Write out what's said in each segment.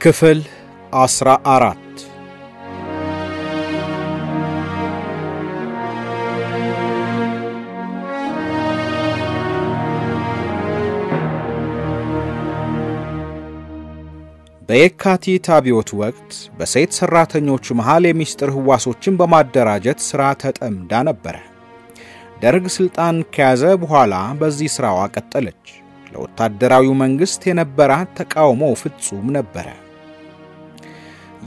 ክፍል 14 በየካቲት አብዮት ወቅት በሴት ሰራተኞች መሃል የሚስጥር ህዋሶችን በማደራጀት ሥራ ተጠምዳ ነበር። ደርግ ስልጣን ከያዘ በኋላ በዚህ ሥራዋ ቀጠለች። ለወታደራዊው መንግስት የነበራት ተቃውሞ ፍጹም ነበር።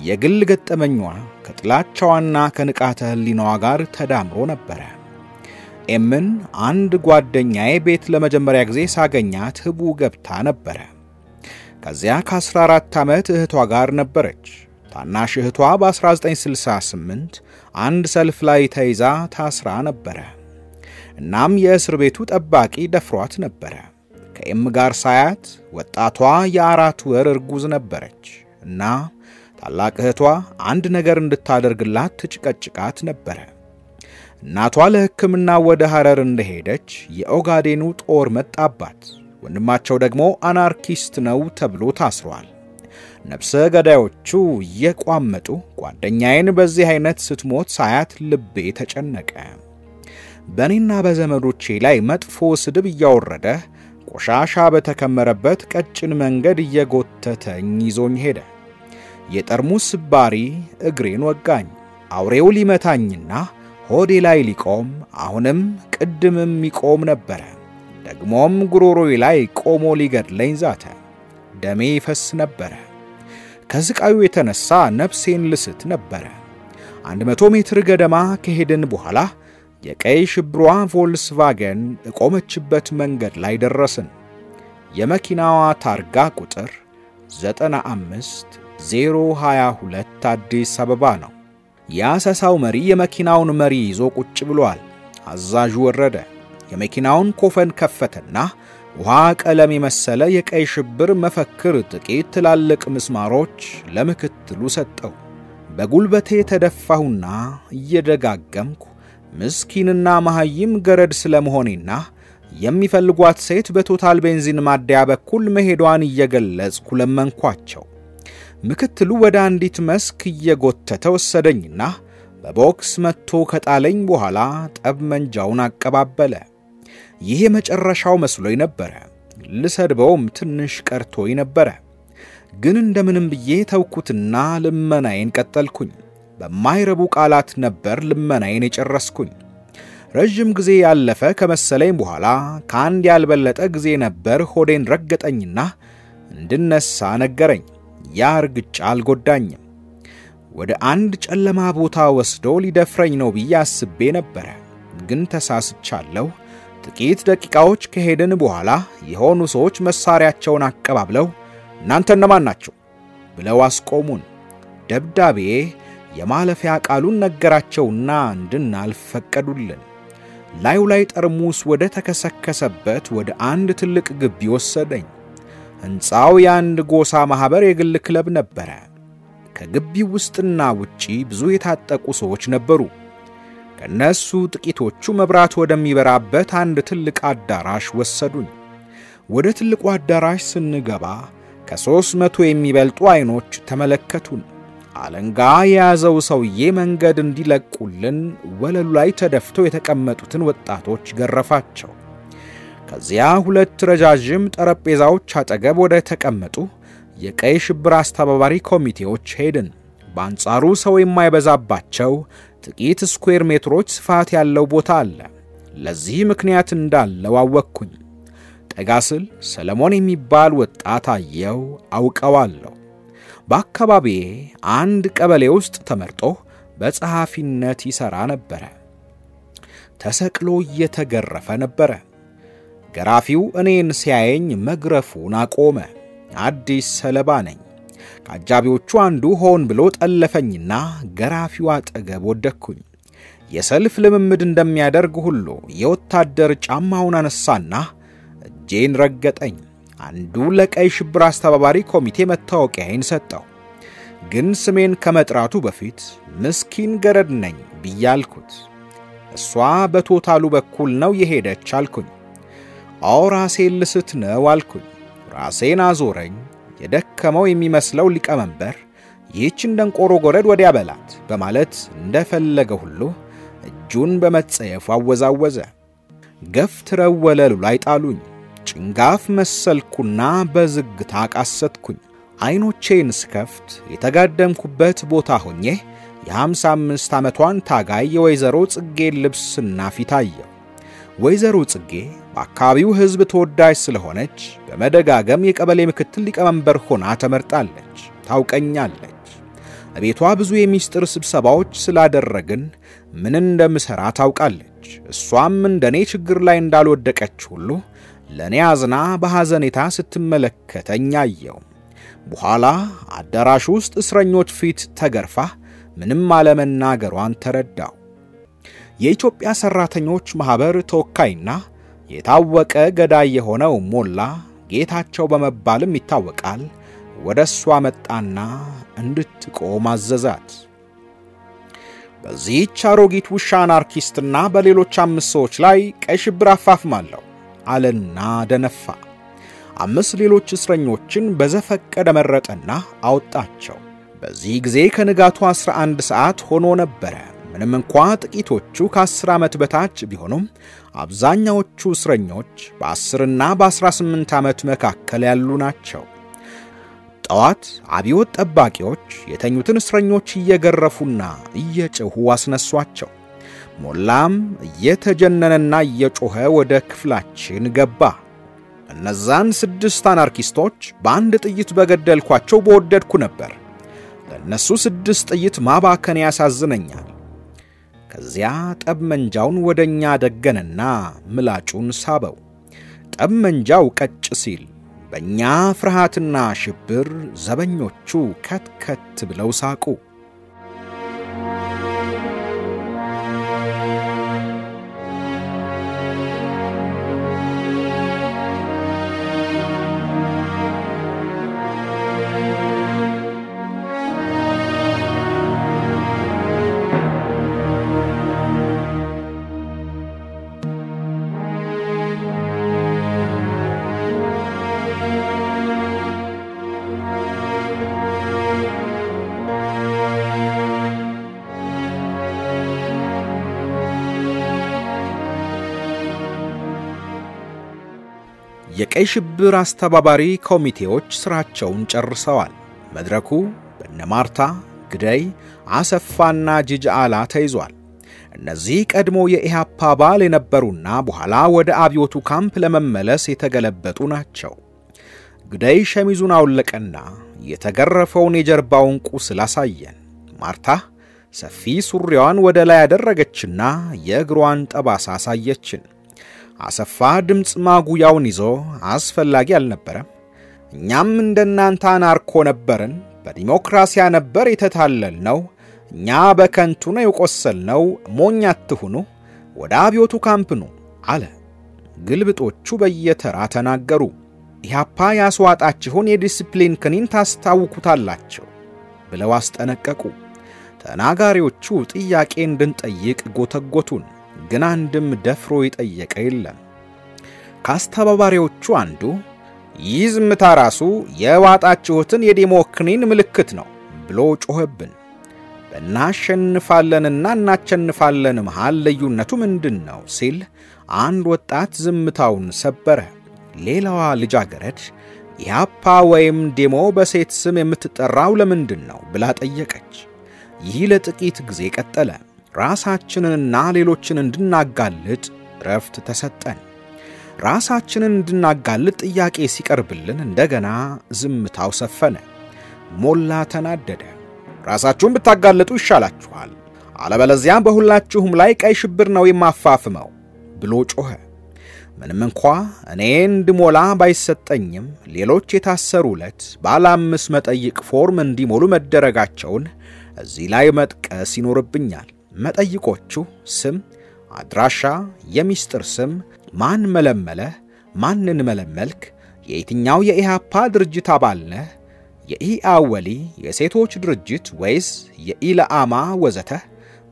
የግል ገጠመኟ ከጥላቻዋና ከንቃተ ህሊናዋ ጋር ተዳምሮ ነበር። ኤምን አንድ ጓደኛዬ ቤት ለመጀመሪያ ጊዜ ሳገኛት ህቡ ገብታ ነበር። ከዚያ ከ14 ዓመት እህቷ ጋር ነበረች። ታናሽ እህቷ በ1968 አንድ ሰልፍ ላይ ተይዛ ታስራ ነበር። እናም የእስር ቤቱ ጠባቂ ደፍሯት ነበር። ከኤም ጋር ሳያት ወጣቷ የ4 ወር እርጉዝ ነበረች እና ታላቅ እህቷ አንድ ነገር እንድታደርግላት ትጭቀጭቃት ነበር። እናቷ ለሕክምና ወደ ሐረር እንደሄደች የኦጋዴኑ ጦር መጣባት። ወንድማቸው ደግሞ አናርኪስት ነው ተብሎ ታስሯል። ነፍሰ ገዳዮቹ እየቋመጡ ጓደኛዬን በዚህ አይነት ስትሞት ሳያት ልቤ ተጨነቀ። በእኔና በዘመዶቼ ላይ መጥፎ ስድብ እያወረደ ቆሻሻ በተከመረበት ቀጭን መንገድ እየጎተተኝ ይዞኝ ሄደ። የጠርሙስ ስባሪ እግሬን ወጋኝ። አውሬው ሊመታኝና ሆዴ ላይ ሊቆም አሁንም ቅድምም ይቆም ነበር። ደግሞም ጉሮሮዬ ላይ ቆሞ ሊገድለኝ ዛተ። ደሜ ይፈስ ነበር። ከስቃዩ የተነሳ ነፍሴን ልስት ነበር። 100 ሜትር ገደማ ከሄድን በኋላ የቀይ ሽብሯ ቮልስቫገን እቆመችበት መንገድ ላይ ደረስን። የመኪናዋ ታርጋ ቁጥር 95022 አዲስ አበባ ነው። የአሰሳው መሪ የመኪናውን መሪ ይዞ ቁጭ ብሏል። አዛዡ ወረደ። የመኪናውን ኮፈን ከፈተና ውሃ ቀለም የመሰለ የቀይ ሽብር መፈክር ጥቂት ትላልቅ ምስማሮች ለምክትሉ ሰጠው። በጉልበቴ ተደፋሁና እየደጋገምኩ ምስኪንና መሐይም ገረድ ስለመሆኔና የሚፈልጓት ሴት በቶታል ቤንዚን ማደያ በኩል መሄዷን እየገለጽኩ ለመንኳቸው። ምክትሉ ወደ አንዲት መስክ እየጎተተ ወሰደኝና በቦክስ መጥቶ ከጣለኝ በኋላ ጠብመንጃውን አቀባበለ። ይሄ መጨረሻው መስሎኝ ነበር። ልሰድበውም ትንሽ ቀርቶኝ ነበር። ግን እንደምንም ብዬ ተውኩትና ልመናዬን ቀጠልኩኝ። በማይረቡ ቃላት ነበር ልመናዬን የጨረስኩኝ። ረጅም ጊዜ ያለፈ ከመሰለኝ በኋላ ከአንድ ያልበለጠ ጊዜ ነበር ሆዴን ረገጠኝና እንድነሳ ነገረኝ። ያ እርግጫ አልጎዳኝም። ወደ አንድ ጨለማ ቦታ ወስዶ ሊደፍረኝ ነው ብዬ አስቤ ነበር። ግን ተሳስቻለሁ። ጥቂት ደቂቃዎች ከሄድን በኋላ የሆኑ ሰዎች መሳሪያቸውን አቀባብለው እናንተ እነማን ናችሁ ብለው አስቆሙን። ደብዳቤ የማለፊያ ቃሉን ነገራቸውና እንድናልፍ ፈቀዱልን። ላዩ ላይ ጠርሙስ ወደ ተከሰከሰበት ወደ አንድ ትልቅ ግቢ ወሰደኝ። ሕንጻው የአንድ ጎሳ ማህበር የግል ክለብ ነበር። ከግቢው ውስጥና ውጪ ብዙ የታጠቁ ሰዎች ነበሩ። ከነሱ ጥቂቶቹ መብራት ወደሚበራበት አንድ ትልቅ አዳራሽ ወሰዱኝ። ወደ ትልቁ አዳራሽ ስንገባ ከ300 የሚበልጡ አይኖች ተመለከቱን። አለንጋ የያዘው ሰውዬ መንገድ እንዲለቁልን ወለሉ ላይ ተደፍተው የተቀመጡትን ወጣቶች ገረፋቸው። ከዚያ 2 ረጃጅም ጠረጴዛዎች አጠገብ ወደ ተቀመጡ የቀይ ሽብር አስተባባሪ ኮሚቴዎች ሄድን። በአንጻሩ ሰው የማይበዛባቸው ጥቂት ስኩዌር ሜትሮች ስፋት ያለው ቦታ አለ። ለዚህ ምክንያት እንዳለው አወቅኩኝ። ጠጋስል ሰለሞን የሚባል ወጣት አየው፣ አውቀዋለሁ። በአካባቢዬ አንድ ቀበሌ ውስጥ ተመርጦ በጸሐፊነት ይሰራ ነበር። ተሰቅሎ እየተገረፈ ነበር። ገራፊው እኔን ሲያየኝ መግረፉን አቆመ። አዲስ ሰለባ ነኝ። ከአጃቢዎቹ አንዱ ሆን ብሎ ጠለፈኝና ገራፊው አጠገብ ወደቅኩኝ። የሰልፍ ልምምድ እንደሚያደርግ ሁሉ የወታደር ጫማውን አነሳና እጄን ረገጠኝ። አንዱ ለቀይ ሽብር አስተባባሪ ኮሚቴ መታወቂያዬን ሰጠው። ግን ስሜን ከመጥራቱ በፊት ምስኪን ገረድ ነኝ ብያልኩት። እሷ በቶታሉ በኩል ነው የሄደች አልኩኝ። ራሴን ልስት ነው አልኩኝ። ራሴን አዞረኝ። የደከመው የሚመስለው ሊቀመንበር ይህችን ደንቆሮ ጎረድ ወዲያ በላት በማለት እንደፈለገ ሁሉ እጁን በመጸየፍ አወዛወዘ። ገፍትረው ወለሉ ላይ ጣሉኝ። ጭንጋፍ መሰልኩና በዝግታ ቃሰትኩኝ። አይኖቼን ስከፍት የተጋደምኩበት ቦታ ሆኜ የ55 ዓመቷን ታጋይ የወይዘሮ ጽጌ ልብስና ፊት አየሁ። ወይዘሮ ጽጌ በአካባቢው ሕዝብ ተወዳጅ ስለሆነች በመደጋገም የቀበሌ ምክትል ሊቀመንበር ሆና ተመርጣለች። ታውቀኛለች። በቤቷ ብዙ የሚስጥር ስብሰባዎች ስላደረግን ምን እንደምሰራ ታውቃለች። እሷም እንደኔ ችግር ላይ እንዳልወደቀች ሁሉ ለኔ አዝና በሐዘኔታ ስትመለከተኝ አየሁ። በኋላ አዳራሽ ውስጥ እስረኞች ፊት ተገርፋ ምንም አለመናገሯን ተረዳው። የኢትዮጵያ ሰራተኞች ማህበር ተወካይና የታወቀ ገዳይ የሆነው ሞላ ጌታቸው በመባልም ይታወቃል። ወደሷ መጣና እንድትቆም አዘዛት። በዚህች አሮጊት ውሻ አናርኪስትና በሌሎች 5 ሰዎች ላይ ቀይ ሽብር አፋፍማለሁ አለና ደነፋ። 5 ሌሎች እስረኞችን በዘፈቀደ መረጠና አወጣቸው። በዚህ ጊዜ ከንጋቱ 11 ሰዓት ሆኖ ነበር። ምንም እንኳን ጥቂቶቹ ከ10 ዓመት በታች ቢሆኑም አብዛኛዎቹ እስረኞች በ10 እና በ18 ዓመት መካከል ያሉ ናቸው። ጠዋት አብዮት ጠባቂዎች የተኙትን እስረኞች እየገረፉና እየጮሁ አስነሷቸው። ሞላም እየተጀነነና እየጮኸ ወደ ክፍላችን ገባ። እነዛን 6 አናርኪስቶች በአንድ ጥይት በገደልኳቸው በወደድኩ ነበር። ለነሱ 6 ጥይት ማባከን ያሳዝነኛል። ከዚያ ጠብመንጃውን ወደኛ ደገነና ምላጩን ሳበው። ጠብመንጃው ቀጭ ሲል በእኛ ፍርሃትና ሽብር ዘበኞቹ ከትከት ብለው ሳቁ። የቀይ ሽብር አስተባባሪ ኮሚቴዎች ስራቸውን ጨርሰዋል። መድረኩ በነማርታ ግዳይ አሰፋና ጂጃላ ተይዟል። እነዚህ ቀድሞ የኢሃፓ አባል የነበሩና በኋላ ወደ አብዮቱ ካምፕ ለመመለስ የተገለበጡ ናቸው። ግዳይ ሸሚዙን አውለቀና የተገረፈውን የጀርባውን ቁስል አሳየን። ማርታ ሰፊ ሱሪዋን ወደ ላይ ያደረገችና የእግሯን ጠባሳ አሳየችን። አሰፋ ድምጽ ማጉያውን ይዞ አስፈላጊ አልነበረም። እኛም እንደናንተ አናርኮ ነበርን፣ በዲሞክራሲያ ነበር የተታለልነው፣ እኛ በከንቱ ነው የቆሰልነው፣ ሞኝ አትሁኑ፣ ወደ አብዮቱ ካምፕ ነው አለ። ግልብጦቹ በየተራ ተናገሩ። ኢሃፓ ያስዋጣችሁን የዲሲፕሊን ክኒን ታስታውቁታላችሁ ብለው አስጠነቀቁ። ተናጋሪዎቹ ጥያቄ እንድንጠይቅ ጎተጎቱን። ግን አንድም ደፍሮ ይጠየቀ የለም። ካስተባባሪዎቹ አንዱ ይዝምታ ራሱ የዋጣችሁትን የዲሞክራሲን ምልክት ነው ብሎ ጮኸብን። በእናሸንፋለንና እናቸንፋለን መሃል ልዩነቱ ምንድነው ሲል አንድ ወጣት ዝምታውን ሰበረ። ሌላዋ ልጃገረድ ኢሃፓ ወይም ዴሞ በሴት ስም የምትጠራው ለምንድነው ብላ ጠየቀች። ይህ ለጥቂት ጊዜ ቀጠለ። ራሳችንንና ሌሎችን እንድናጋልጥ ረፍት ተሰጠን። ራሳችንን እንድናጋልጥ ጥያቄ ሲቀርብልን እንደገና ዝምታው ሰፈነ። ሞላ ተናደደ። ራሳችሁን ብታጋልጡ ይሻላችኋል፣ አለበለዚያ በሁላችሁም ላይ ቀይ ሽብር ነው የማፋፍመው ብሎ ጮኸ። ምንም እንኳን እኔ እንድሞላ ባይሰጠኝም ሌሎች የታሰሩለት ባለ 5 መጠይቅ ፎርም እንዲሞሉ መደረጋቸውን እዚህ ላይ መጥቀስ ይኖርብኛል። መጠይቆቹ ስም፣ አድራሻ፣ የሚስጥር ስም፣ ማን መለመለ፣ ማንን መለመልክ፣ የየትኛው የኢሃፓ ድርጅት አባል ነህ፣ የኢአወሊ የሴቶች ድርጅት ወይስ የኢላአማ ወዘተ፣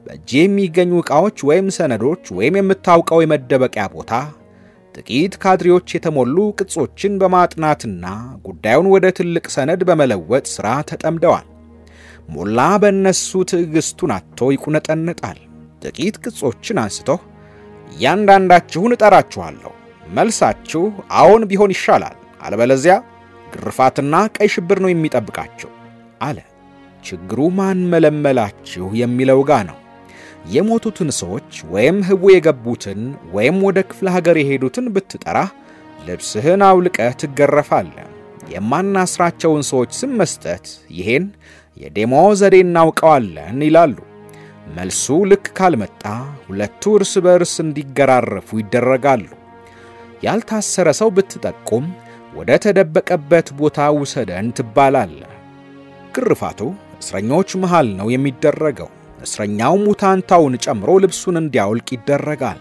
በእጅ የሚገኙ ዕቃዎች ወይም ሰነዶች ወይም የምታውቀው የመደበቂያ ቦታ፣ ጥቂት ካድሬዎች የተሞሉ ቅጾችን በማጥናትና ጉዳዩን ወደ ትልቅ ሰነድ በመለወጥ ሥራ ተጠምደዋል። ሞላ በእነሱ ትዕግስቱን አጥቶ ይቁነጠነጣል። ጥቂት ቅጾችን አንስቶ እያንዳንዳችሁን እጠራችኋለሁ፣ መልሳችሁ አዎን ቢሆን ይሻላል፣ አለበለዚያ ግርፋትና ቀይ ሽብር ነው የሚጠብቃችሁ አለ። ችግሩ ማን መለመላችሁ የሚለው ጋ ነው። የሞቱትን ሰዎች ወይም ህቡ የገቡትን ወይም ወደ ክፍለ ሀገር የሄዱትን ብትጠራ ልብስህን አውልቀህ ትገረፋለህ። የማናስራቸውን ሰዎች ስም መስጠት ይሄን የደሞዝ ዘዴ እናውቀዋለን ይላሉ። መልሱ ልክ ካልመጣ ሁለቱ እርስ በርስ እንዲገራረፉ ይደረጋሉ። ያልታሰረ ሰው ብትጠቁም ወደ ተደበቀበት ቦታ ውሰደን ትባላለህ። ግርፋቱ እስረኞች መሃል ነው የሚደረገው። እስረኛው ሙታንታውን ጨምሮ ልብሱን እንዲያውልቅ ይደረጋል።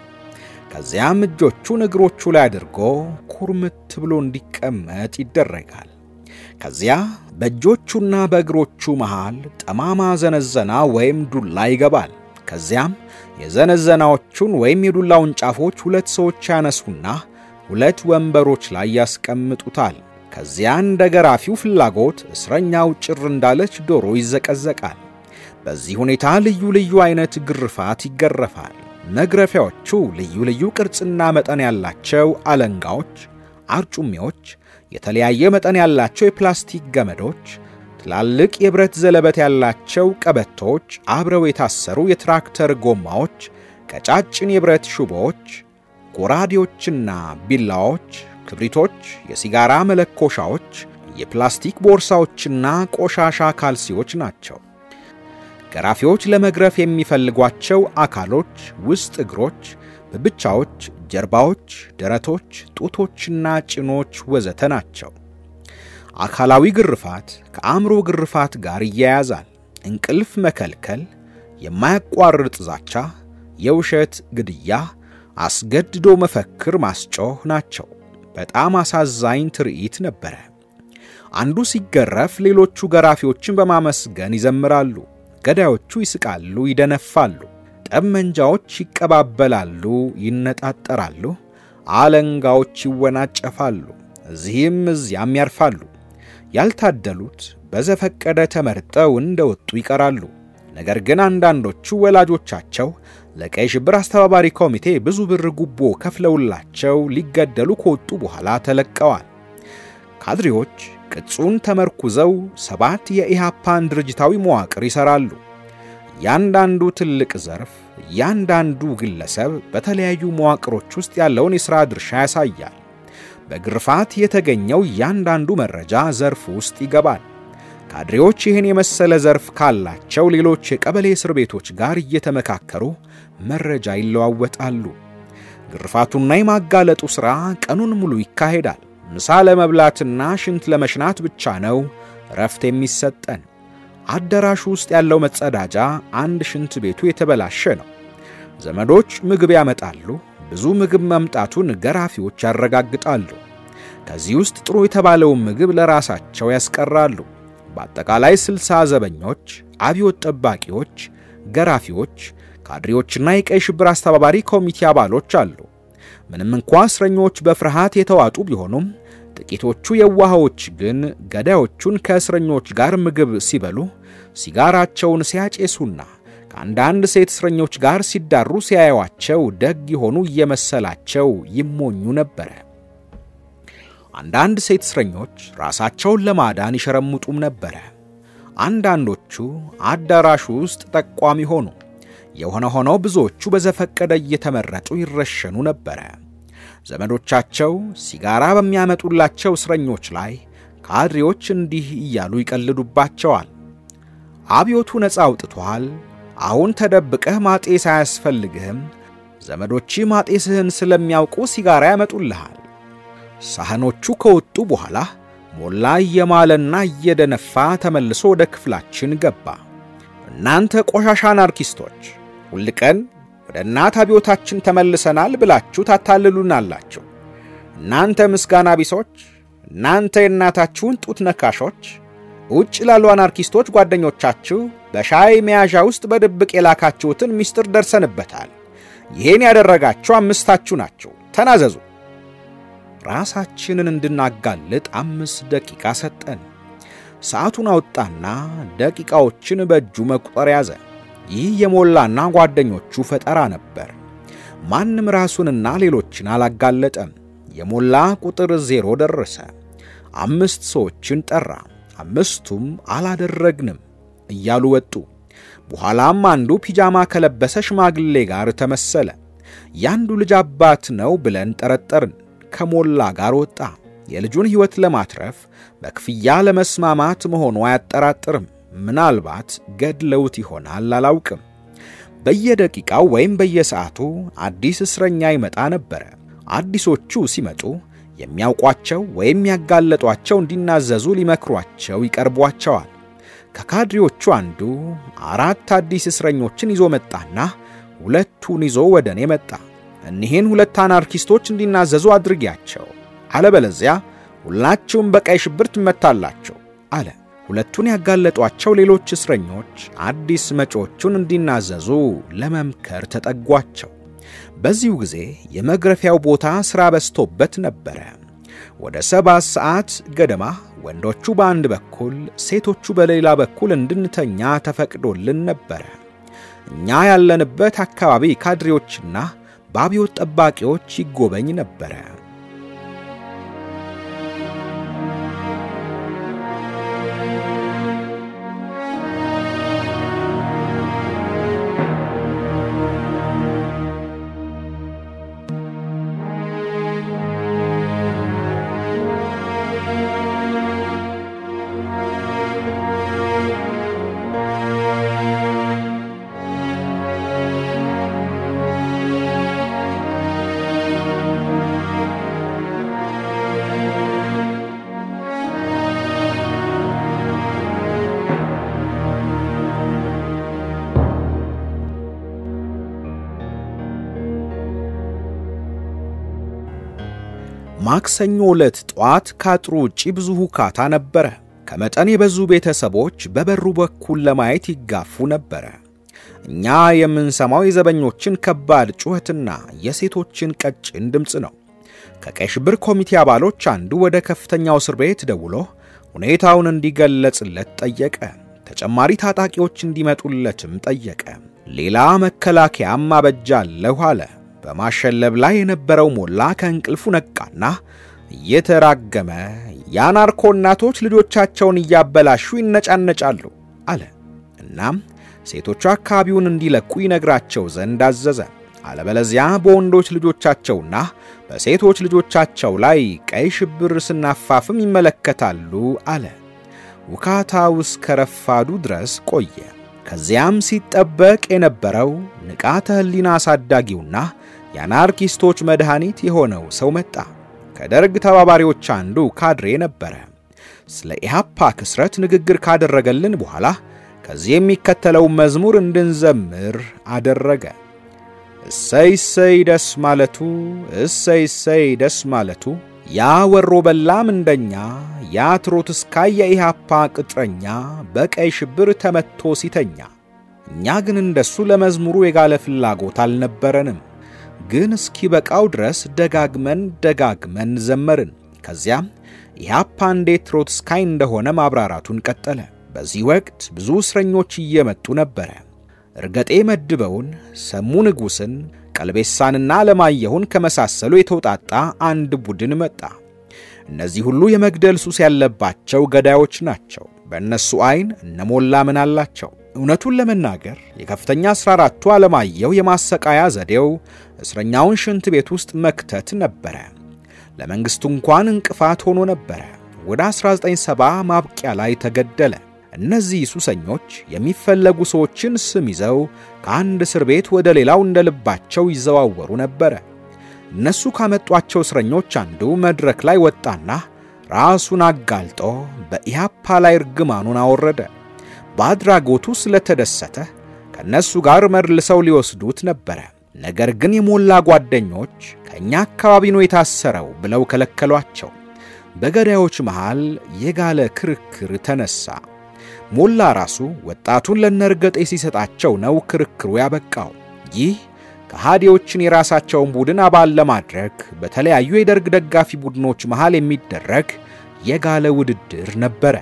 ከዚያም እጆቹን እግሮቹ ላይ አድርጎ ኩርምት ብሎ እንዲቀመጥ ይደረጋል። ከዚያ በእጆቹና በእግሮቹ መሃል ጠማማ ዘነዘና ወይም ዱላ ይገባል። ከዚያም የዘነዘናዎቹን ወይም የዱላውን ጫፎች ሁለት ሰዎች ያነሱና ሁለት ወንበሮች ላይ ያስቀምጡታል። ከዚያ እንደ ገራፊው ፍላጎት እስረኛው ጭር እንዳለች ዶሮ ይዘቀዘቃል። በዚህ ሁኔታ ልዩ ልዩ አይነት ግርፋት ይገረፋል። መግረፊያዎቹ ልዩ ልዩ ቅርጽና መጠን ያላቸው አለንጋዎች፣ አርጩሜዎች፣ የተለያየ መጠን ያላቸው የፕላስቲክ ገመዶች፣ ትላልቅ የብረት ዘለበት ያላቸው ቀበቶች፣ አብረው የታሰሩ የትራክተር ጎማዎች፣ ቀጫጭን የብረት ሹቦች፣ ጎራዴዎችና ቢላዎች፣ ክብሪቶች፣ የሲጋራ መለኮሻዎች፣ የፕላስቲክ ቦርሳዎችና ቆሻሻ ካልሲዎች ናቸው። ገራፊዎች ለመግረፍ የሚፈልጓቸው አካሎች ውስጥ እግሮች፣ ብብቻዎች፣ ጀርባዎች፣ ደረቶች፣ ጡቶችና ጭኖች ወዘተ ናቸው። አካላዊ ግርፋት ከአእምሮ ግርፋት ጋር ይያያዛል። እንቅልፍ መከልከል፣ የማያቋርጥ ዛቻ፣ የውሸት ግድያ፣ አስገድዶ መፈክር ማስጮህ ናቸው። በጣም አሳዛኝ ትርኢት ነበረ። አንዱ ሲገረፍ ሌሎቹ ገራፊዎችን በማመስገን ይዘምራሉ። ገዳዮቹ ይስቃሉ፣ ይደነፋሉ። ጠመንጃዎች ይቀባበላሉ፣ ይነጣጠራሉ። አለንጋዎች ይወናጨፋሉ፣ እዚህም እዚያም ያርፋሉ። ያልታደሉት በዘፈቀደ ተመርጠው እንደወጡ ይቀራሉ። ነገር ግን አንዳንዶቹ ወላጆቻቸው ለቀይ ሽብር አስተባባሪ ኮሚቴ ብዙ ብር ጉቦ ከፍለውላቸው ሊገደሉ ከወጡ በኋላ ተለቀዋል። ካድሬዎች ቅጹን ተመርኩዘው 7 የኢሃፓን ድርጅታዊ መዋቅር ይሰራሉ። ያንዳንዱ ትልቅ ዘርፍ፣ ያንዳንዱ ግለሰብ በተለያዩ መዋቅሮች ውስጥ ያለውን የሥራ ድርሻ ያሳያል። በግርፋት የተገኘው ያንዳንዱ መረጃ ዘርፍ ውስጥ ይገባል። ካድሬዎች ይህን የመሰለ ዘርፍ ካላቸው ሌሎች የቀበሌ እስር ቤቶች ጋር እየተመካከሩ መረጃ ይለዋወጣሉ። ግርፋቱና የማጋለጡ ሥራ ቀኑን ሙሉ ይካሄዳል። ምሳ ለመብላትና ሽንት ለመሽናት ብቻ ነው ረፍት የሚሰጠን። አዳራሹ ውስጥ ያለው መጸዳጃ አንድ ሽንት ቤቱ የተበላሸ ነው። ዘመዶች ምግብ ያመጣሉ። ብዙ ምግብ መምጣቱን ገራፊዎች ያረጋግጣሉ። ከዚህ ውስጥ ጥሩ የተባለውን ምግብ ለራሳቸው ያስቀራሉ። በአጠቃላይ 60 ዘበኞች፣ አብዮት ጠባቂዎች፣ ገራፊዎች፣ ካድሬዎችና የቀይ ሽብር አስተባባሪ ኮሚቴ አባሎች አሉ። ምንም እንኳን እስረኞች በፍርሃት የተዋጡ ቢሆኑም ጥቂቶቹ የዋሃዎች ግን ገዳዮቹን ከእስረኞች ጋር ምግብ ሲበሉ፣ ሲጋራቸውን ሲያጨሱና ከአንዳንድ ሴት እስረኞች ጋር ሲዳሩ ሲያዩዋቸው ደግ የሆኑ እየመሰላቸው ይሞኙ ነበር። አንዳንድ ሴት እስረኞች ራሳቸውን ለማዳን ይሸረሙጡም ነበር። አንዳንዶቹ አዳራሹ ውስጥ ጠቋሚ ሆኑ። የሆነ ሆኖ ብዙዎቹ በዘፈቀደ እየተመረጡ ይረሸኑ ነበር። ዘመዶቻቸው ሲጋራ በሚያመጡላቸው እስረኞች ላይ ካድሬዎች እንዲህ እያሉ ይቀልዱባቸዋል። አብዮቱ ነፃ አውጥቷል። አሁን ተደብቀህ ማጤስ አያስፈልግህም። ዘመዶች ማጤስህን ስለሚያውቁ ሲጋራ ያመጡልሃል። ሳህኖቹ ከወጡ በኋላ ሞላ እየማለና እየደነፋ ተመልሶ ወደ ክፍላችን ገባ። እናንተ ቆሻሻ አናርኪስቶች ሁልቀን ወደ እናት አብዮታችን ተመልሰናል ብላችሁ ታታልሉናላችሁ። እናንተ ምስጋና ቢሶች፣ እናንተ የእናታችሁን ጡት ነካሾች፣ ውጭ ላሉ አናርኪስቶች ጓደኞቻችሁ በሻይ መያዣ ውስጥ በድብቅ የላካችሁትን ሚስጥር ደርሰንበታል። ይሄን ያደረጋችሁ 5ታችሁ ናችሁ። ተናዘዙ ራሳችንን እንድናጋልጥ 5 ደቂቃ ሰጠን። ሰዓቱን አወጣና ደቂቃዎችን በእጁ መቁጠር ያዘ። ይህ የሞላና ጓደኞቹ ፈጠራ ነበር። ማንም ራሱንና ሌሎችን አላጋለጠም። የሞላ ቁጥር 0 ደረሰ። 5 ሰዎችን ጠራ። 5ቱም አላደረግንም እያሉ ወጡ። በኋላም አንዱ ፒጃማ ከለበሰ ሽማግሌ ጋር ተመሰለ። ያንዱ ልጅ አባት ነው ብለን ጠረጠርን። ከሞላ ጋር ወጣ። የልጁን ሕይወት ለማትረፍ በክፍያ ለመስማማት መሆኑ አያጠራጥርም። ምናልባት ገድለውት ይሆናል፣ አላውቅም። በየደቂቃው ወይም በየሰዓቱ አዲስ እስረኛ ይመጣ ነበር። አዲሶቹ ሲመጡ የሚያውቋቸው ወይም ያጋለጧቸው እንዲናዘዙ ሊመክሯቸው ይቀርቧቸዋል። ከካድሬዎቹ አንዱ 4 አዲስ እስረኞችን ይዞ መጣና 2ቱን ይዞ ወደኔ መጣ። እኒህን 2 አናርኪስቶች እንዲናዘዙ አድርጊያቸው፣ አለበለዚያ ሁላችሁም በቀይ ሽብር ትመታላችሁ አለ። 2ቱን ያጋለጧቸው ሌሎች እስረኞች አዲስ መጪዎቹን እንዲናዘዙ ለመምከር ተጠጓቸው። በዚሁ ጊዜ የመግረፊያው ቦታ ሥራ በዝቶበት ነበረ። ወደ 7 ሰዓት ገደማ ወንዶቹ በአንድ በኩል ሴቶቹ በሌላ በኩል እንድንተኛ ተፈቅዶልን ነበረ። እኛ ያለንበት አካባቢ ካድሬዎችና በአብዮት ጠባቂዎች ይጎበኝ ነበረ። ማክሰኞ ዕለት ጧት ካጥሩ ውጪ ብዙ ሁካታ ነበረ። ከመጠን የበዙ ቤተሰቦች በበሩ በኩል ለማየት ይጋፉ ነበረ። እኛ የምንሰማው የዘበኞችን ከባድ ጩኸትና የሴቶችን ቀጭን ድምፅ ነው። ከቀይ ሽብር ኮሚቴ አባሎች አንዱ ወደ ከፍተኛው እስር ቤት ደውሎ ሁኔታውን እንዲገለጽለት ጠየቀ። ተጨማሪ ታጣቂዎች እንዲመጡለትም ጠየቀ። ሌላ መከላከያም አበጃለሁ አለ። በማሸለብ ላይ የነበረው ሞላ ከእንቅልፉ ነቃና እየተራገመ ያናርኮ እናቶች ልጆቻቸውን እያበላሹ ይነጫነጫሉ አለ። እናም ሴቶቹ አካባቢውን እንዲለቁ ይነግራቸው ዘንድ አዘዘ። አለበለዚያ በወንዶች ልጆቻቸውና በሴቶች ልጆቻቸው ላይ ቀይ ሽብር ስናፋፍም ይመለከታሉ አለ። ውካታው እስከ ረፋዱ ድረስ ቆየ። ከዚያም ሲጠበቅ የነበረው ንቃተ ህሊና አሳዳጊውና የአናርኪስቶች መድኃኒት የሆነው ሰው መጣ። ከደርግ ተባባሪዎች አንዱ ካድሬ ነበረ። ስለ ኢሃፓ ክስረት ንግግር ካደረገልን በኋላ ከዚህ የሚከተለው መዝሙር እንድንዘምር አደረገ። እሰይ እሰይ ደስ ማለቱ፣ እሰይ እሰይ ደስ ማለቱ፣ ያ ወሮ በላም እንደኛ፣ ያ ትሮትስካይ የኢሃፓ ቅጥረኛ በቀይ ሽብር ተመቶ ሲተኛ። እኛ ግን እንደሱ ለመዝሙሩ የጋለ ፍላጎት አልነበረንም። ግን እስኪ በቃው ድረስ ደጋግመን ዘመርን። ከዚያም ኢሃፓ እንዴት ትሮትስካይ እንደሆነ ማብራራቱን ቀጠለ። በዚህ ወቅት ብዙ እስረኞች እየመጡ ነበረ። እርገጤ መድበውን፣ ሰሙ ንጉስን፣ ቀልቤሳንና ለማየሁን ከመሳሰሉ የተውጣጣ አንድ ቡድን መጣ። እነዚህ ሁሉ የመግደል ሱስ ያለባቸው ገዳዮች ናቸው። በእነሱ አይን እነሞላ ምን አላቸው? እውነቱን ለመናገር የከፍተኛ 14ቱ አለማየሁ የማሰቃያ ዘዴው እስረኛውን ሽንት ቤት ውስጥ መክተት ነበረ። ለመንግስቱ እንኳን እንቅፋት ሆኖ ነበረ። ወደ 1970 ማብቂያ ላይ ተገደለ። እነዚህ ሱሰኞች የሚፈለጉ ሰዎችን ስም ይዘው ከአንድ እስር ቤት ወደ ሌላው እንደልባቸው ይዘዋወሩ ነበረ። እነሱ ካመጧቸው እስረኞች አንዱ መድረክ ላይ ወጣና ራሱን አጋልጦ በኢሃፓ ላይ እርግማኑን አወረደ። በአድራጎቱ ስለተደሰተ ከነሱ ጋር መልሰው ሊወስዱት ነበረ። ነገር ግን የሞላ ጓደኞች ከኛ አካባቢ ነው የታሰረው ብለው ከለከሏቸው። በገዳዮች መሃል የጋለ ክርክር ተነሳ። ሞላ ራሱ ወጣቱን ለነርገጤ ሲሰጣቸው ነው ክርክሩ ያበቃው። ይህ ከሃዲዎችን የራሳቸውን ቡድን አባል ለማድረግ በተለያዩ የደርግ ደጋፊ ቡድኖች መሃል የሚደረግ የጋለ ውድድር ነበረ።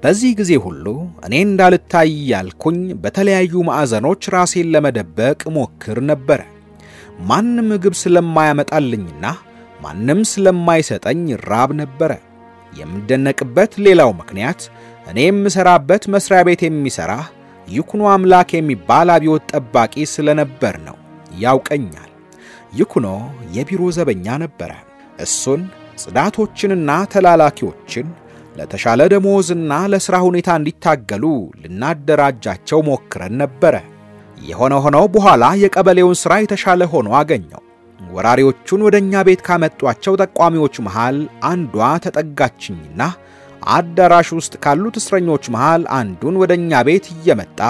በዚህ ጊዜ ሁሉ እኔ እንዳልታይ ያልኩኝ በተለያዩ ማዕዘኖች ራሴን ለመደበቅ ሞክር ነበር። ማንም ምግብ ስለማያመጣልኝና ማንም ስለማይሰጠኝ ራብ ነበር። የምደነቅበት ሌላው ምክንያት እኔ የምሰራበት መስሪያ ቤት የሚሰራ ይኩኖ አምላክ የሚባል አብዮት ጠባቂ ስለነበር ነው። ያውቀኛል። ይኩኖ የቢሮ ዘበኛ ነበር። እሱን ጽዳቶችንና ተላላኪዎችን ለተሻለ ደሞዝና ለሥራ ሁኔታ እንዲታገሉ ልናደራጃቸው ሞክረን ነበር። የሆነ ሆኖ በኋላ የቀበሌውን ሥራ የተሻለ ሆኖ አገኘው። ወራሪዎቹን ወደኛ ቤት ካመጧቸው ጠቋሚዎች መሃል አንዷ ተጠጋችኝና አዳራሽ ውስጥ ካሉት እስረኞች መሃል አንዱን ወደኛ ቤት እየመጣ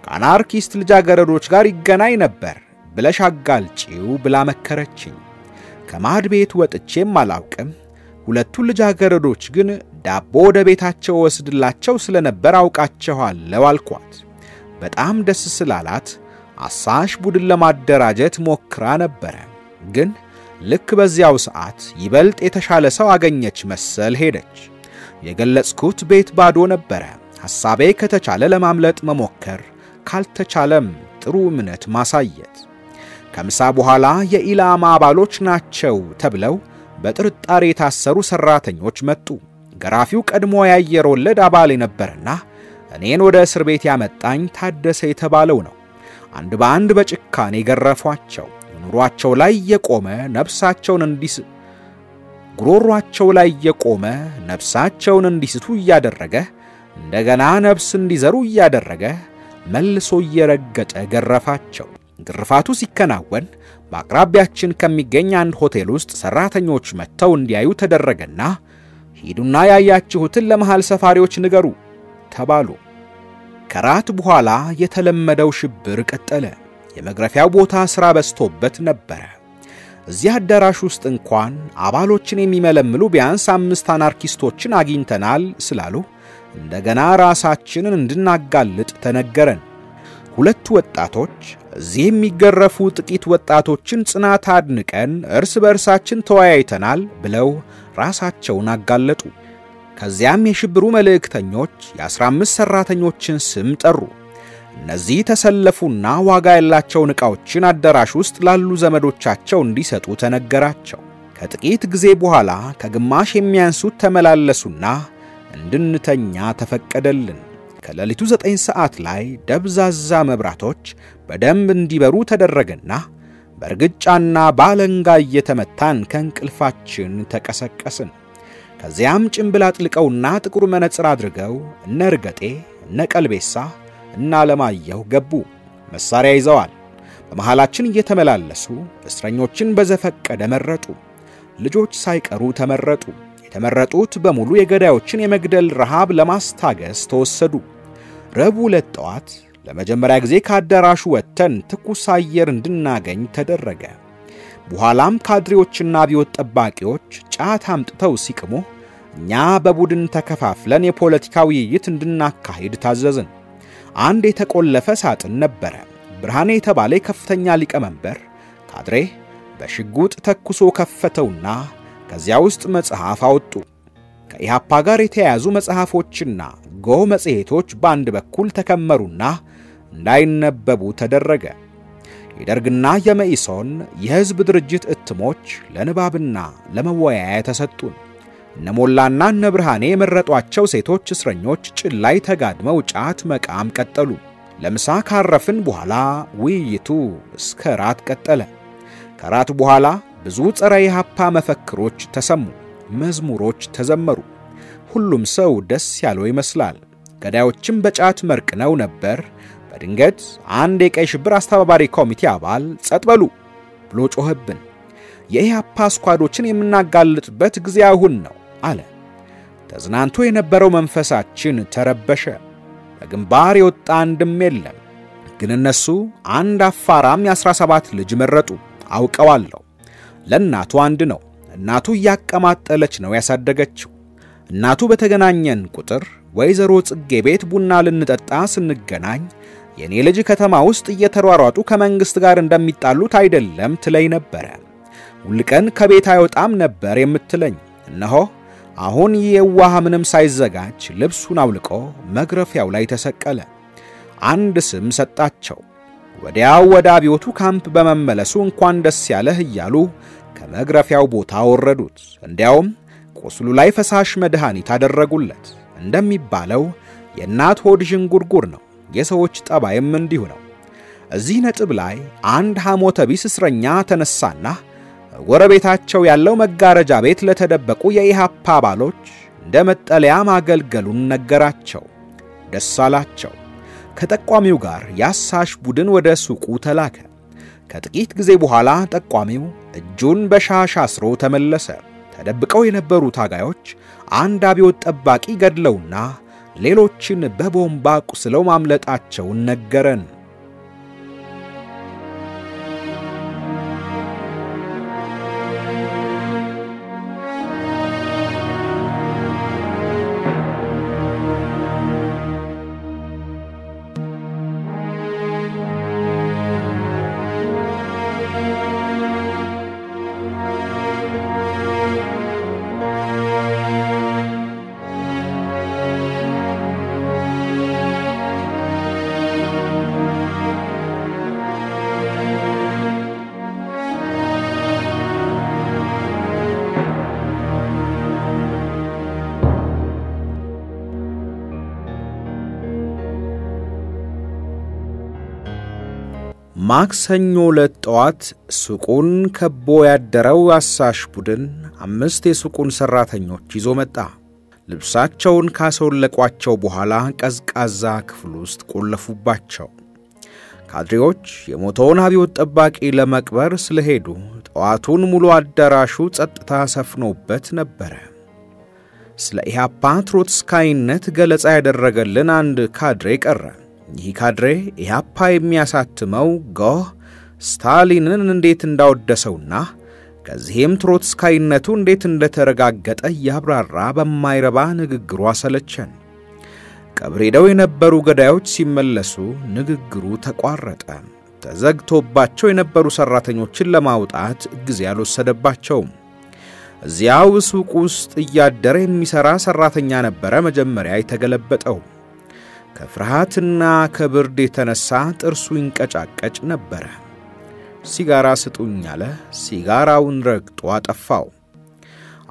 ከአናርኪስት ልጃገረዶች ጋር ይገናኝ ነበር ብለሽ አጋልጪው ብላ መከረችኝ። ከማድ ቤት ወጥቼም አላውቅም። ሁለቱ ልጃገረዶች ግን ዳቦ ወደ ቤታቸው ወስድላቸው ስለነበር አውቃቸዋለሁ አልኳት። በጣም ደስ ስላላት አሳሽ ቡድን ለማደራጀት ሞክራ ነበር። ግን ልክ በዚያው ሰዓት ይበልጥ የተሻለ ሰው አገኘች መሰል ሄደች። የገለጽኩት ቤት ባዶ ነበር። ሐሳቤ ከተቻለ ለማምለጥ መሞከር፣ ካልተቻለም ጥሩ እምነት ማሳየት። ከምሳ በኋላ የኢላማ አባሎች ናቸው ተብለው በጥርጣሬ የታሰሩ ሰራተኞች መጡ። ገራፊው ቀድሞ የአየር ወለድ አባል ነበርና እኔን ወደ እስር ቤት ያመጣኝ ታደሰ የተባለው ነው። አንድ በአንድ በጭካኔ ገረፏቸው። ኑሯቸው ላይ የቆመ ነፍሳቸውን ጉሮሯቸው ላይ የቆመ ነፍሳቸውን እንዲስቱ እያደረገ እንደገና ነፍስ እንዲዘሩ እያደረገ መልሶ እየረገጠ ገረፋቸው። ግርፋቱ ሲከናወን በአቅራቢያችን ከሚገኝ አንድ ሆቴል ውስጥ ሰራተኞች መጥተው እንዲያዩ ተደረገና ሂዱና ያያችሁትን ለመሃል ሰፋሪዎች ንገሩ ተባሉ። ከራት በኋላ የተለመደው ሽብር ቀጠለ። የመግረፊያው ቦታ ሥራ በዝቶበት ነበር። እዚህ አዳራሽ ውስጥ እንኳን አባሎችን የሚመለምሉ ቢያንስ 5 አናርኪስቶችን አግኝተናል ስላሉ እንደገና ራሳችንን እንድናጋልጥ ተነገረን። ሁለቱ ወጣቶች እዚህ የሚገረፉ ጥቂት ወጣቶችን ጽናት አድንቀን እርስ በርሳችን ተወያይተናል ብለው ራሳቸውን አጋለጡ። ከዚያም የሽብሩ መልእክተኞች የ15 ሰራተኞችን ስም ጠሩ። እነዚህ ተሰለፉና ዋጋ ያላቸውን ዕቃዎችን አዳራሽ ውስጥ ላሉ ዘመዶቻቸው እንዲሰጡ ተነገራቸው። ከጥቂት ጊዜ በኋላ ከግማሽ የሚያንሱት ተመላለሱና እንድንተኛ ተፈቀደልን። ከሌሊቱ 9 ሰዓት ላይ ደብዛዛ መብራቶች በደንብ እንዲበሩ ተደረገና በርግጫና ባለንጋ እየተመታን ከእንቅልፋችን ተቀሰቀስን። ከዚያም ጭምብል አጥልቀውና ጥቁር መነጽር አድርገው እነ ርገጤ፣ እነ ቀልቤሳ እና ለማየሁ ገቡ። መሳሪያ ይዘዋል። በመሃላችን እየተመላለሱ እስረኞችን በዘፈቀደ መረጡ። ልጆች ሳይቀሩ ተመረጡ። የተመረጡት በሙሉ የገዳዮችን የመግደል ረሃብ ለማስታገስ ተወሰዱ። ረቡዕ ዕለት ጠዋት ለመጀመሪያ ጊዜ ከአዳራሹ ወጥተን ትኩስ አየር እንድናገኝ ተደረገ። በኋላም ካድሬዎችና አብዮት ጠባቂዎች ጫት አምጥተው ሲቅሙ እኛ በቡድን ተከፋፍለን የፖለቲካ ውይይት እንድናካሂድ ታዘዝን። አንድ የተቆለፈ ሳጥን ነበረ። ብርሃኔ የተባለ ከፍተኛ ሊቀመንበር ካድሬ በሽጉጥ ተኩሶ ከፈተውና ከዚያ ውስጥ መጽሐፍ አወጡ። ከኢሃፓ ጋር የተያያዙ መጽሐፎችና ጎህ መጽሔቶች በአንድ በኩል ተከመሩና እንዳይነበቡ ተደረገ። የደርግና የመኢሶን የሕዝብ ድርጅት እትሞች ለንባብና ለመወያያ ተሰጡን። እነሞላና እነብርሃኔ የመረጧቸው ሴቶች እስረኞች ጭን ላይ ተጋድመው ጫት መቃም ቀጠሉ። ለምሳ ካረፍን በኋላ ውይይቱ እስከ ራት ቀጠለ። ከራት በኋላ ብዙ ጸረ ኢሃፓ መፈክሮች ተሰሙ፣ መዝሙሮች ተዘመሩ። ሁሉም ሰው ደስ ያለው ይመስላል። ገዳዮችም በጫት መርቅነው ነበር። በድንገት አንድ የቀይ ሽብር አስተባባሪ ኮሚቴ አባል ጸጥ በሉ ብሎ ጮኸብን። የኢሃፓ ስኳዶችን የምናጋልጥበት ጊዜ አሁን ነው አለ። ተዝናንቶ የነበረው መንፈሳችን ተረበሸ። በግንባር የወጣ አንድም የለም። ግን እነሱ አንድ አፋራም የ17 ልጅ መረጡ። አውቀዋለሁ። ለእናቱ አንድ ነው። እናቱ እያቀማጠለች ነው ያሳደገችው። እናቱ በተገናኘን ቁጥር ወይዘሮ ጽጌ ቤት ቡና ልንጠጣ ስንገናኝ የኔ ልጅ ከተማ ውስጥ እየተሯሯጡ ከመንግስት ጋር እንደሚጣሉት አይደለም ትለይ ነበር። ሁልቀን ከቤት አይወጣም ነበር የምትለኝ። እነሆ አሁን የዋህ ምንም ሳይዘጋጅ ልብሱን አውልቆ መግረፊያው ላይ ተሰቀለ። አንድ ስም ሰጣቸው። ወዲያው ወደ አብዮቱ ካምፕ በመመለሱ እንኳን ደስ ያለህ እያሉ ከመግረፊያው ቦታ ወረዱት። እንዲያውም ቁስሉ ላይ ፈሳሽ መድኃኒት አደረጉለት። እንደሚባለው የእናት ሆድ ዥንጉርጉር ነው። የሰዎች ጠባይም እንዲሁ ነው። እዚህ ነጥብ ላይ አንድ ሐሞተ ቢስ እስረኛ ተነሳና ጎረቤታቸው ያለው መጋረጃ ቤት ለተደበቁ የኢሃፓ አባሎች እንደ መጠለያ ማገልገሉን ነገራቸው። ደስ አላቸው። ከጠቋሚው ጋር ያሳሽ ቡድን ወደ ሱቁ ተላከ። ከጥቂት ጊዜ በኋላ ጠቋሚው እጁን በሻሽ አስሮ ተመለሰ። ተደብቀው የነበሩ ታጋዮች አንድ አብዮት ጠባቂ ገድለውና ሌሎችን በቦምባ ቁስለው ማምለጣቸውን ነገረን። ማክሰኞ ለጠዋት ሱቁን ከቦ ያደረው አሳሽ ቡድን 5 የሱቁን ሰራተኞች ይዞ መጣ። ልብሳቸውን ካሰወለቋቸው በኋላ ቀዝቃዛ ክፍል ውስጥ ቆለፉባቸው። ካድሬዎች የሞተውን አብዮት ጠባቂ ለመቅበር ስለሄዱ ጠዋቱን ሙሉ አዳራሹ ጸጥታ ሰፍኖበት ነበር። ስለ ኢሃፓ ትሮትስካይነት ገለጻ ያደረገልን አንድ ካድሬ ቀረ። ይህ ካድሬ ኢሃፓ የሚያሳትመው ጎህ ስታሊንን እንዴት እንዳወደሰውና ከዚህም ትሮትስካይነቱ እንዴት እንደተረጋገጠ ያብራራ በማይረባ ንግግሩ አሰለቸን። ቀብር ሄደው የነበሩ ገዳዮች ሲመለሱ ንግግሩ ተቋረጠ። ተዘግቶባቸው የነበሩ ሰራተኞችን ለማውጣት ጊዜ አልወሰደባቸውም። እዚያው ሱቅ ውስጥ እያደረ የሚሰራ ሰራተኛ ነበረ መጀመሪያ የተገለበጠው። ከፍርሃትና ከብርድ የተነሳ ጥርሱ ይንቀጫቀጭ ነበር። ሲጋራ ስጡኝ አለ። ሲጋራውን ረግጦ አጠፋው።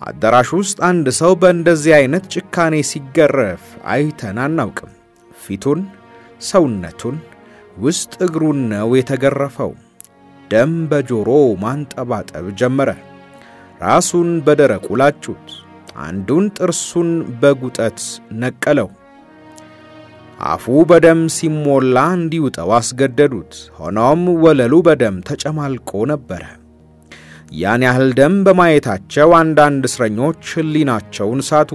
አዳራሽ ውስጥ አንድ ሰው በእንደዚህ አይነት ጭካኔ ሲገረፍ አይተን አናውቅም። ፊቱን፣ ሰውነቱን፣ ውስጥ እግሩን ነው የተገረፈው። ደም በጆሮ ማንጠባጠብ ጀመረ። ራሱን በደረቁ ላጩት። አንዱን ጥርሱን በጉጠት ነቀለው። አፉ በደም ሲሞላ እንዲውጠው አስገደዱት። ሆኖም ወለሉ በደም ተጨማልቆ ነበር። ያን ያህል ደም በማየታቸው አንዳንድ እስረኞች ህሊናቸውን ሳቱ።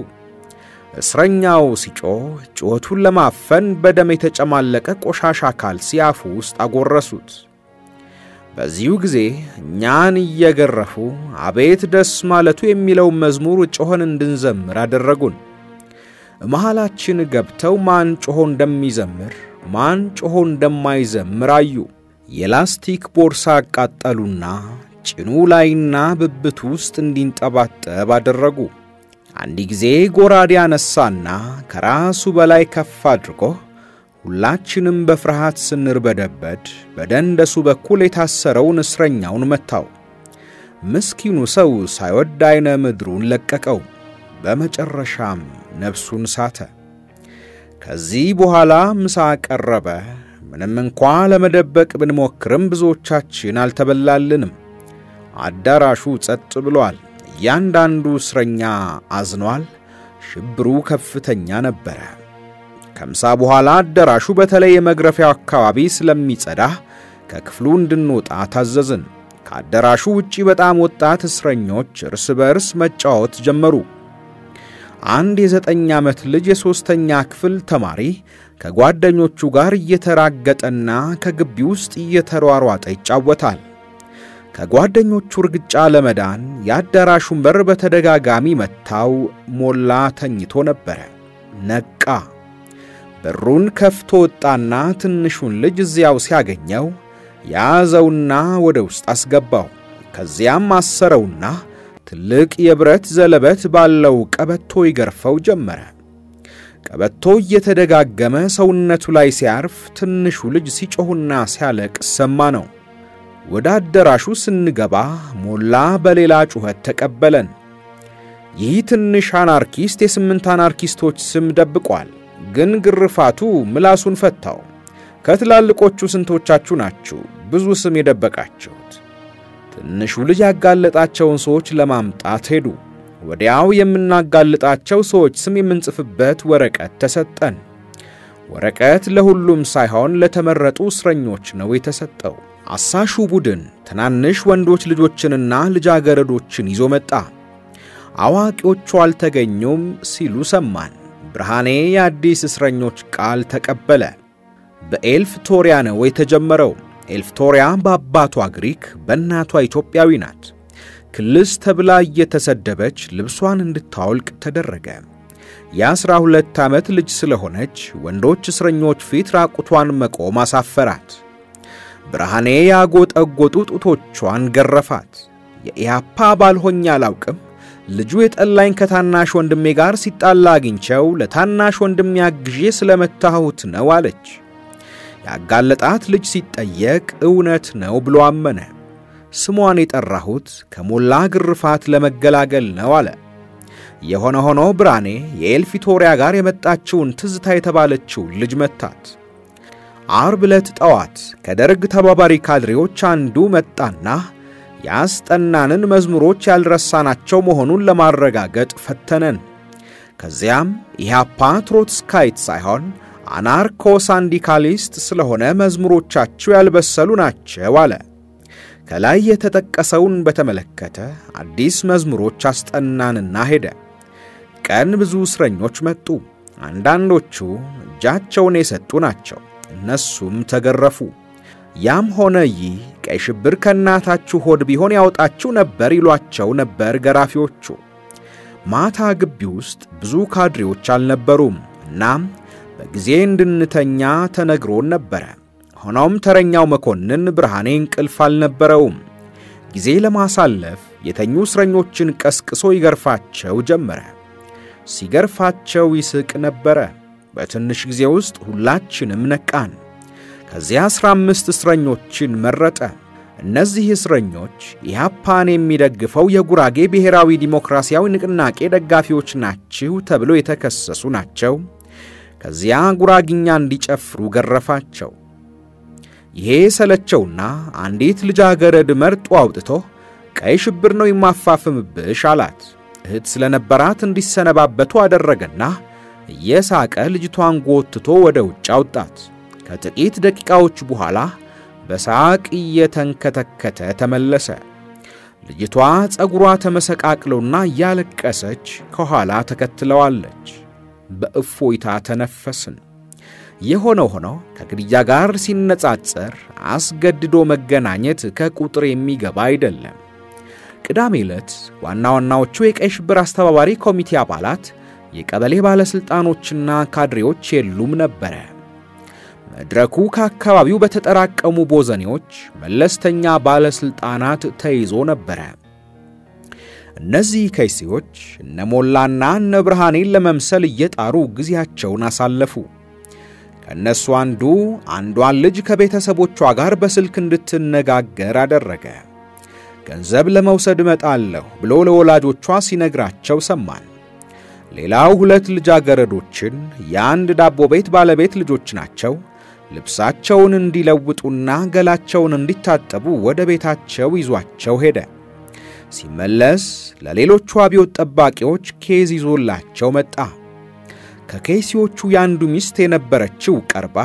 እስረኛው ሲጮህ ጩኸቱን ለማፈን በደም የተጨማለቀ ቆሻሻ ካልሲ አፉ ውስጥ አጎረሱት። በዚሁ ጊዜ እኛን እየገረፉ አቤት ደስ ማለቱ የሚለው መዝሙር ጮኸን እንድንዘምር አደረጉን። መሃላችን ገብተው ማን ጮሆ እንደሚዘምር ማን ጮሆ እንደማይዘምር አዩ። የላስቲክ ቦርሳ አቃጠሉና ጭኑ ላይና ብብቱ ውስጥ እንዲንጠባጠብ አደረጉ። አንድ ጊዜ ጎራዴ አነሳና ከራሱ በላይ ከፍ አድርጎ ሁላችንም በፍርሃት ስንርበደበድ በደንደሱ በኩል የታሰረውን እስረኛውን መታው። ምስኪኑ ሰው ሳይወድ አይነ ምድሩን ለቀቀው። በመጨረሻም ነፍሱን ሳተ። ከዚህ በኋላ ምሳ ቀረበ። ምንም እንኳን ለመደበቅ ብንሞክርም ብዙዎቻችን አልተበላልንም። አዳራሹ ጸጥ ብሏል። እያንዳንዱ እስረኛ አዝኗል። ሽብሩ ከፍተኛ ነበር። ከምሳ በኋላ አዳራሹ በተለይ የመግረፊያው አካባቢ ስለሚጸዳ ከክፍሉ እንድንወጣ ታዘዝን። ከአዳራሹ ውጪ በጣም ወጣት እስረኞች እርስ በርስ መጫወት ጀመሩ። አንድ የ9 ዓመት ልጅ የ3ኛ ክፍል ተማሪ ከጓደኞቹ ጋር እየተራገጠና ከግቢ ውስጥ እየተሯሯጠ ይጫወታል። ከጓደኞቹ ርግጫ ለመዳን የአዳራሹን በር በተደጋጋሚ መታው። ሞላ ተኝቶ ነበር። ነቃ። በሩን ከፍቶ ወጣና ትንሹን ልጅ እዚያው ሲያገኘው ያዘውና ወደ ውስጥ አስገባው። ከዚያም አሰረውና ትልቅ የብረት ዘለበት ባለው ቀበቶ ይገርፈው ጀመረ። ቀበቶ እየተደጋገመ ሰውነቱ ላይ ሲያርፍ ትንሹ ልጅ ሲጮህና ሲያለቅስ ሰማነው። ወደ አዳራሹ ስንገባ ሞላ በሌላ ጩኸት ተቀበለን። ይህ ትንሽ አናርኪስት የ8 አናርኪስቶች ስም ደብቋል፣ ግን ግርፋቱ ምላሱን ፈታው። ከትላልቆቹ ስንቶቻችሁ ናችሁ ብዙ ስም የደበቃችሁት? ትንሹ ልጅ ያጋለጣቸውን ሰዎች ለማምጣት ሄዱ። ወዲያው የምናጋልጣቸው ሰዎች ስም የምንጽፍበት ወረቀት ተሰጠን። ወረቀት ለሁሉም ሳይሆን ለተመረጡ እስረኞች ነው የተሰጠው። አሳሹ ቡድን ትናንሽ ወንዶች ልጆችንና ልጃገረዶችን ይዞ መጣ። አዋቂዎቹ አልተገኙም ሲሉ ሰማን። ብርሃኔ የአዲስ እስረኞች ቃል ተቀበለ። በኤልፍቶሪያ ነው የተጀመረው። ኤልፍቶሪያ በአባቷ ግሪክ በእናቷ ኢትዮጵያዊ ናት። ክልስ ተብላ እየተሰደበች ልብሷን እንድታወልቅ ተደረገ። የ12 ዓመት ልጅ ስለሆነች ወንዶች እስረኞች ፊት ራቁቷን መቆም አሳፈራት። ብርሃኔ ያጎጠጎጡ ጡቶቿን ገረፋት። የኢያፓ አባል ሆኜ አላውቅም፣ ልጁ የጠላኝ ከታናሽ ወንድሜ ጋር ሲጣላ አግኝቼው ለታናሽ ወንድሜ አግዤ ስለመታሁት ነው አለች። ያጋለጣት ልጅ ሲጠየቅ እውነት ነው ብሎ አመነ። ስሟን የጠራሁት ከሞላ ግርፋት ለመገላገል ነው አለ። የሆነ ሆኖ ብርሃኔ የኤልፊቶሪያ ጋር የመጣችውን ትዝታ የተባለችው ልጅ መታት። ዓርብ ዕለት ጠዋት ከደርግ ተባባሪ ካድሬዎች አንዱ መጣና ያስጠናንን መዝሙሮች ያልረሳናቸው መሆኑን ለማረጋገጥ ፈተነን። ከዚያም ኢህአፓ ትሮትስካይት ሳይሆን አናርኮ ሳንዲካሊስት ስለሆነ መዝሙሮቻቸው ያልበሰሉ ናቸው አለ። ከላይ የተጠቀሰውን በተመለከተ አዲስ መዝሙሮች አስጠናንና ሄደ። ቀን ብዙ እስረኞች መጡ። አንዳንዶቹ እጃቸውን የሰጡ ናቸው። እነሱም ተገረፉ። ያም ሆነ ይህ ቀይ ሽብር ከእናታችሁ ሆድ ቢሆን ያወጣችሁ ነበር ይሏቸው ነበር ገራፊዎቹ። ማታ ግቢ ውስጥ ብዙ ካድሬዎች አልነበሩም። እናም በጊዜ እንድንተኛ ተነግሮን ነበረ። ሆኖም ተረኛው መኮንን ብርሃኔ እንቅልፍ አልነበረውም። ጊዜ ለማሳለፍ የተኙ እስረኞችን ቀስቅሶ ይገርፋቸው ጀመረ። ሲገርፋቸው ይስቅ ነበረ። በትንሽ ጊዜ ውስጥ ሁላችንም ነቃን። ከዚያ 15 እስረኞችን መረጠ። እነዚህ እስረኞች ኢህአፓን የሚደግፈው የጉራጌ ብሔራዊ ዲሞክራሲያዊ ንቅናቄ ደጋፊዎች ናቸው ተብለው የተከሰሱ ናቸው። ከዚያ ጉራግኛ እንዲጨፍሩ ገረፋቸው። ይሄ ሰለቸውና አንዲት ልጃገረድ መርጦ አውጥቶ ቀይ ሽብር ነው የማፋፍምብሽ አላት። እህት ስለነበራት እንዲሰነባበቱ አደረገና እየሳቀ ልጅቷን ጎትቶ ወደ ውጭ አወጣት። ከጥቂት ደቂቃዎች በኋላ በሳቅ እየተንከተከተ ተመለሰ። ልጅቷ ጸጉሯ ተመሰቃቅሎና ያለቀሰች ከኋላ ተከትለዋለች። በእፎይታ ተነፈስን። የሆነው ሆኖ ከግድያ ጋር ሲነጻጸር አስገድዶ መገናኘት ከቁጥር የሚገባ አይደለም። ቅዳሜ ዕለት ዋናዎቹ የቀይ ሽብር አስተባባሪ ኮሚቴ አባላት፣ የቀበሌ ባለስልጣኖችና ካድሬዎች የሉም ነበር። መድረኩ ከአካባቢው በተጠራቀሙ ቦዘኔዎች መለስተኛ ባለስልጣናት ተይዞ ነበር። እነዚህ ከይሲዎች እነ ሞላና እነ ብርሃኔን ለመምሰል እየጣሩ ጊዜያቸውን አሳለፉ። ከነሱ አንዷን ልጅ ከቤተሰቦቿ ጋር በስልክ እንድትነጋገር አደረገ። ገንዘብ ለመውሰድ መጣለሁ ብሎ ለወላጆቿ ሲነግራቸው ሰማን። ሌላው 2 ልጃገረዶችን የአንድ ዳቦ ቤት ባለቤት ልጆች ናቸው። ልብሳቸውን እንዲለውጡና ገላቸውን እንዲታጠቡ ወደ ቤታቸው ይዟቸው ሄደ። ሲመለስ ለሌሎቹ አብዮት ጠባቂዎች ኬዝ ይዞላቸው መጣ። ከኬሲዎቹ ያንዱ ሚስት የነበረችው ቀርባ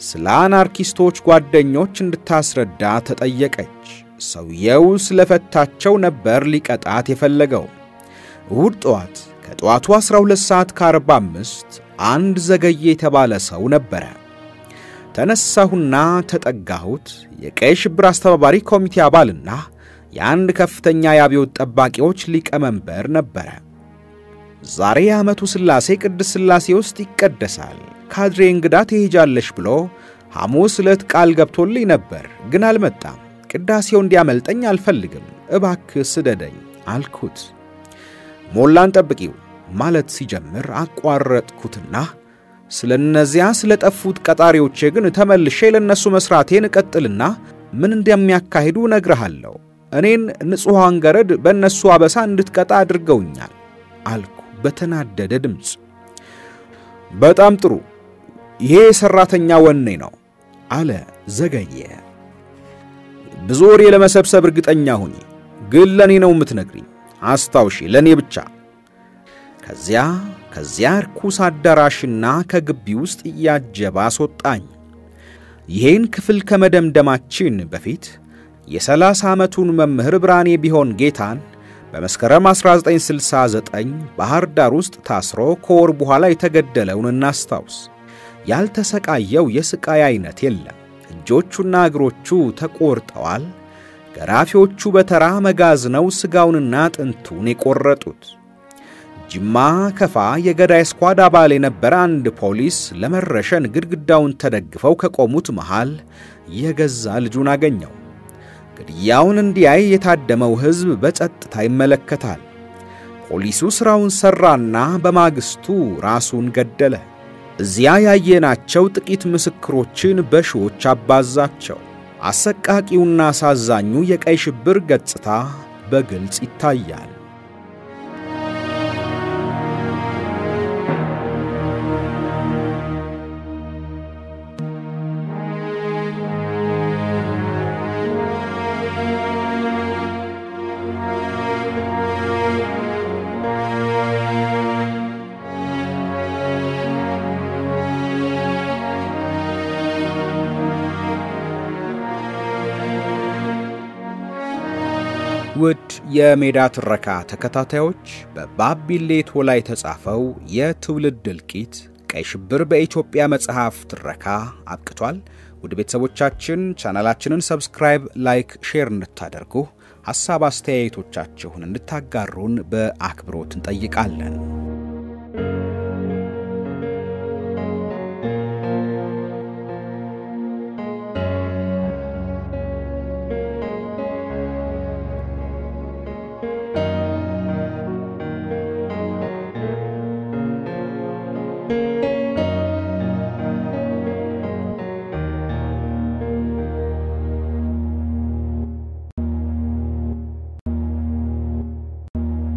ስለ አናርኪስቶች ጓደኞች እንድታስረዳ ተጠየቀች። ሰውየው ስለፈታቸው ነበር ሊቀጣት የፈለገው። እሁድ ጠዋት ከጠዋቱ 12:45 አንድ ዘገየ የተባለ ሰው ነበረ። ተነሳሁና ተጠጋሁት። የቀይ ሽብር አስተባባሪ ኮሚቴ አባልና የአንድ ከፍተኛ የአብዮት ጠባቂዎች ሊቀመንበር ነበረ። ዛሬ ዓመቱ ስላሴ ቅድስት ስላሴ ውስጥ ይቀደሳል። ካድሬ እንግዳ ትሄጃለሽ ብሎ ሐሙስ ዕለት ቃል ገብቶልኝ ነበር፣ ግን አልመጣም። ቅዳሴው እንዲያመልጠኝ አልፈልግም፣ እባክህ ስደደኝ አልኩት። ሞላን ጠብቂው ማለት ሲጀምር አቋረጥኩትና ስለነዚያ ስለጠፉት ቀጣሪዎቼ ግን ተመልሼ ለነሱ መስራቴን እቀጥልና ምን እንደሚያካሂዱ ነግረሃለሁ። እኔን ንጹሃን ገረድ በእነሱ አበሳ እንድትቀጣ አድርገውኛል አልኩ በተናደደ ድምጽ። በጣም ጥሩ፣ ይሄ ሰራተኛ ወኔ ነው አለ ዘገየ። ብዙ ወሬ ለመሰብሰብ እርግጠኛ ሁኚ፣ ግን ለኔ ነው የምትነግሪኝ። አስታውሺ፣ ለኔ ብቻ። ከዚያ ርኩስ አዳራሽና ከግቢ ውስጥ ያጀባ አስወጣኝ። ይሄን ክፍል ከመደምደማችን በፊት የ30 ዓመቱን መምህር ብርሃኔ ቢሆን ጌታን በመስከረም 1969 ባህር ዳር ውስጥ ታስሮ ከወር በኋላ የተገደለውን እናስታውስ። ያልተሰቃየው የስቃይ አይነት የለም። እጆቹና እግሮቹ ተቆርጠዋል። ገራፊዎቹ በተራ መጋዝነው ስጋውንና አጥንቱን የቆረጡት። ጅማ ከፋ የገዳይ ስኳድ አባል የነበረ አንድ ፖሊስ ለመረሸን ግድግዳውን ተደግፈው ከቆሙት መሃል የገዛ ልጁን አገኘው። ግድያውን እንዲያይ የታደመው ሕዝብ በጸጥታ ይመለከታል። ፖሊሱ ስራውን ሰራና በማግስቱ ራሱን ገደለ። እዚያ ያየናቸው ጥቂት ምስክሮችን በሺዎች አባዛቸው። አሰቃቂውና አሳዛኙ የቀይ ሽብር ገጽታ በግልጽ ይታያል። ውድ የሜዳ ትረካ ተከታታዮች በባቢሌ ቶላ የተጻፈው የትውልድ እልቂት ቀይ ሽብር በኢትዮጵያ መጽሐፍ ትረካ አብቅቷል። ውድ ቤተሰቦቻችን ቻናላችንን ሰብስክራይብ፣ ላይክ፣ ሼር እንድታደርጉ ሐሳብ አስተያየቶቻችሁን እንድታጋሩን በአክብሮት እንጠይቃለን።